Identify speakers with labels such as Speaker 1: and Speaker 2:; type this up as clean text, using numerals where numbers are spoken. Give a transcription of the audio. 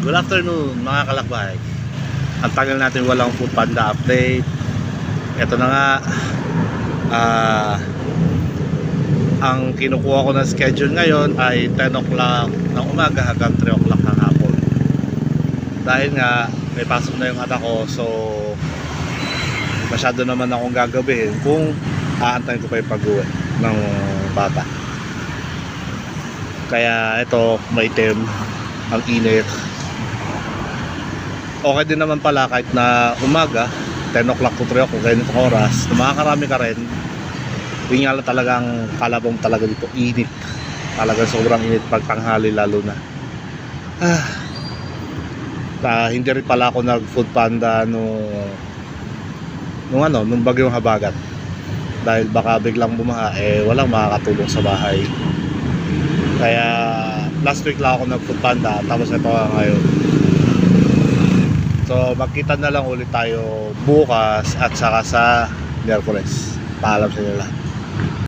Speaker 1: Good afternoon mga kalakbay. Ang tagal natin walang Food Panda update. Ito na nga, ang kinukuha ko ng schedule ngayon ay 10 o'clock ng umaga hanggang 3 o'clock ng hapon. Dahil nga may pasok na yung anak ko, so masyado naman akong gagabihin kung aantayin ko pa yung pag-uwi ng bata. Kaya ito, maitim, ang init. Okay din naman pala kahit na umaga 10 o'clock to 3 o'clock ganitong oras na makakarami ka rin. Yung nga lang talagang kalabong talaga dito, init talaga, sobrang init pag tanghali lalo na. Hindi rin pala ako nag Food Panda nung bagyong habagat dahil baka biglang bumaha, walang makakatulong sa bahay. Kaya last week lang ako nag Food Panda, tapos ito ngayon. So magkita na lang ulit tayo bukas at saka sa Miyerkules. Paalam sa inyo lahat.